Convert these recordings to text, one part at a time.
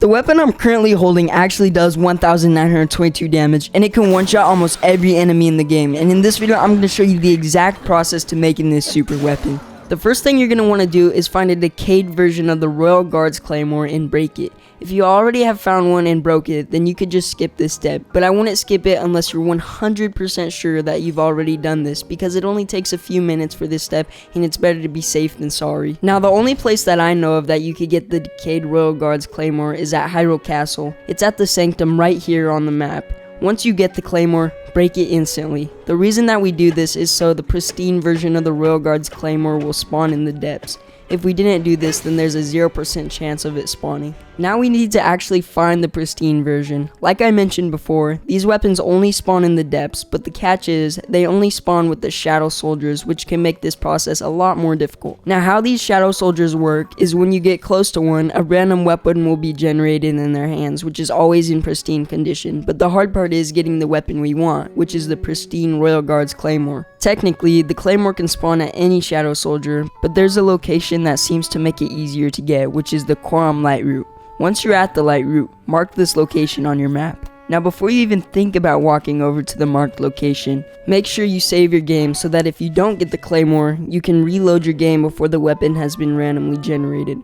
The weapon I'm currently holding actually does 1922 damage, and it can one-shot almost every enemy in the game, and in this video I'm going to show you the exact process to making this super weapon. The first thing you're going to want to do is find a decayed version of the Royal Guard's Claymore and break it. If you already have found one and broke it, then you could just skip this step, but I wouldn't skip it unless you're 100% sure that you've already done this, because it only takes a few minutes for this step and it's better to be safe than sorry. Now the only place that I know of that you could get the decayed Royal Guard's Claymore is at Hyrule Castle. It's at the Sanctum right here on the map. Once you get the Claymore, break it instantly. The reason that we do this is so the pristine version of the Royal Guard's Claymore will spawn in the depths. If we didn't do this, then there's a 0% chance of it spawning. Now we need to actually find the pristine version. Like I mentioned before, these weapons only spawn in the depths, but the catch is they only spawn with the shadow soldiers, which can make this process a lot more difficult. Now how these shadow soldiers work is when you get close to one, a random weapon will be generated in their hands, which is always in pristine condition, but the hard part is getting the weapon we want, which is the pristine Royal Guard's Claymore. Technically, the Claymore can spawn at any shadow soldier, but there's a location that seems to make it easier to get, which is the Quorum Light Route. Once you're at the Light Route, mark this location on your map. Now before you even think about walking over to the marked location, make sure you save your game so that if you don't get the Claymore, you can reload your game before the weapon has been randomly generated.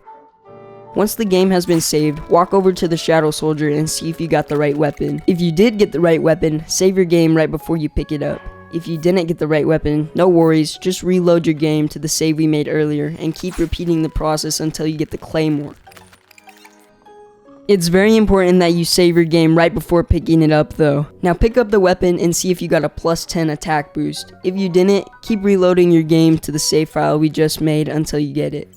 Once the game has been saved, walk over to the Shadow Soldier and see if you got the right weapon. If you did get the right weapon, save your game right before you pick it up. If you didn't get the right weapon, no worries, just reload your game to the save we made earlier and keep repeating the process until you get the Claymore. It's very important that you save your game right before picking it up though. Now pick up the weapon and see if you got a plus 10 attack boost. If you didn't, keep reloading your game to the save file we just made until you get it.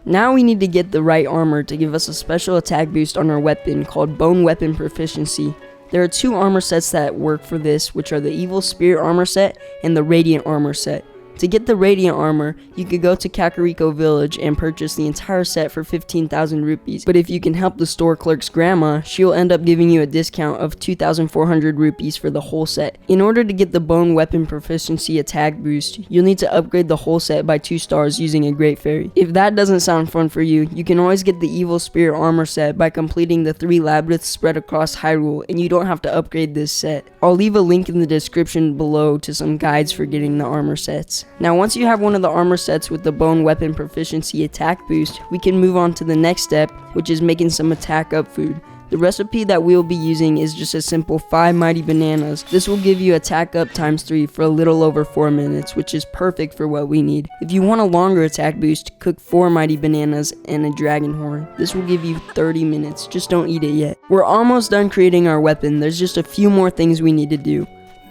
Now we need to get the right armor to give us a special attack boost on our weapon called Bone Weapon Proficiency. There are two armor sets that work for this, which are the Evil Spirit armor set and the Radiant armor set. To get the Radiant armor, you could go to Kakariko Village and purchase the entire set for 15,000 rupees, but if you can help the store clerk's grandma, she'll end up giving you a discount of 2,400 rupees for the whole set. In order to get the Bone Weapon Proficiency attack boost, you'll need to upgrade the whole set by 2 stars using a Great Fairy. If that doesn't sound fun for you, you can always get the Evil Spirit armor set by completing the 3 labyrinths spread across Hyrule, and you don't have to upgrade this set. I'll leave a link in the description below to some guides for getting the armor sets. Now once you have one of the armor sets with the Bone Weapon Proficiency attack boost, we can move on to the next step, which is making some attack up food. The recipe that we'll be using is just a simple 5 mighty bananas. This will give you attack up times 3 for a little over 4 minutes, which is perfect for what we need. If you want a longer attack boost, cook 4 mighty bananas and a dragon horn. This will give you 30 minutes, just don't eat it yet. We're almost done creating our weapon, there's just a few more things we need to do.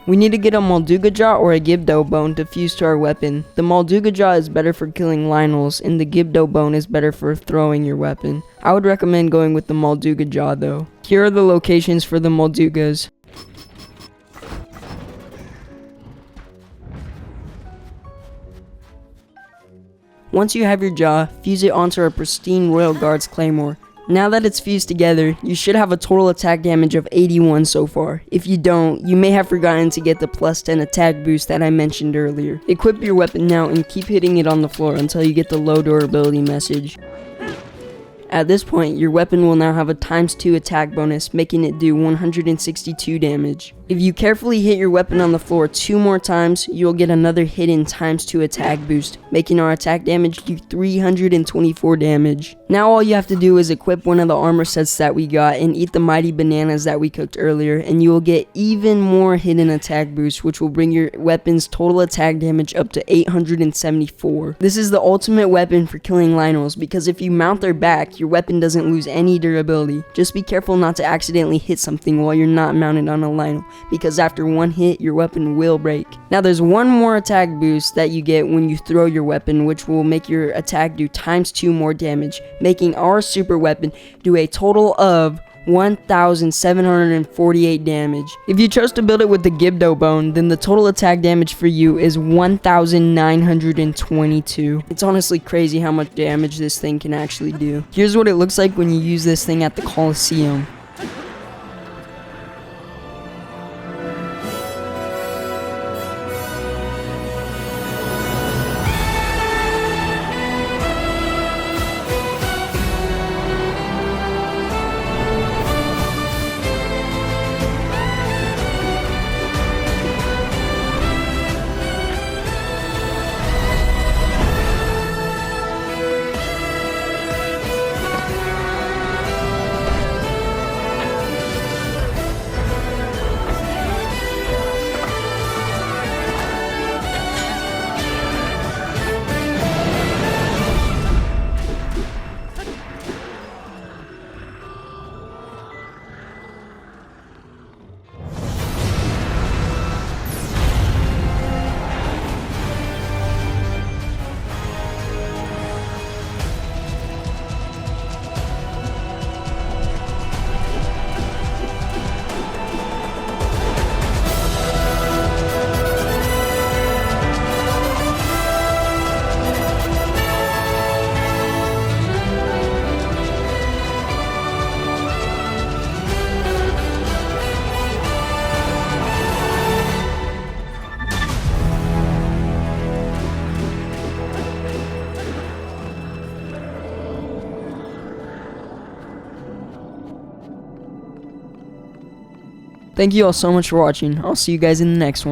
We need to get a Molduga jaw or a Gibdo bone to fuse to our weapon. The Molduga jaw is better for killing Lynels, and the Gibdo bone is better for throwing your weapon. I would recommend going with the Molduga jaw though. Here are the locations for the Moldugas. Once you have your jaw, fuse it onto our pristine Royal Guard's Claymore. Now that it's fused together, you should have a total attack damage of 81 so far. If you don't, you may have forgotten to get the plus 10 attack boost that I mentioned earlier. Equip your weapon now and keep hitting it on the floor until you get the low durability message. At this point, your weapon will now have a times 2 attack bonus, making it do 162 damage. If you carefully hit your weapon on the floor 2 more times, you'll get another hidden times 2 attack boost, making our attack damage do 324 damage. Now all you have to do is equip one of the armor sets that we got and eat the mighty bananas that we cooked earlier, and you will get even more hidden attack boost, which will bring your weapon's total attack damage up to 874. This is the ultimate weapon for killing Lynels, because if you mount their back, your weapon doesn't lose any durability. Just be careful not to accidentally hit something while you're not mounted on a Lynel, because after one hit, your weapon will break. Now there's one more attack boost that you get when you throw your weapon, which will make your attack do times 2 more damage, making our super weapon do a total of 1,748 damage. If you chose to build it with the Gibdo bone, then the total attack damage for you is 1,922. It's honestly crazy how much damage this thing can actually do. Here's what it looks like when you use this thing at the Coliseum. Thank you all so much for watching. I'll see you guys in the next one.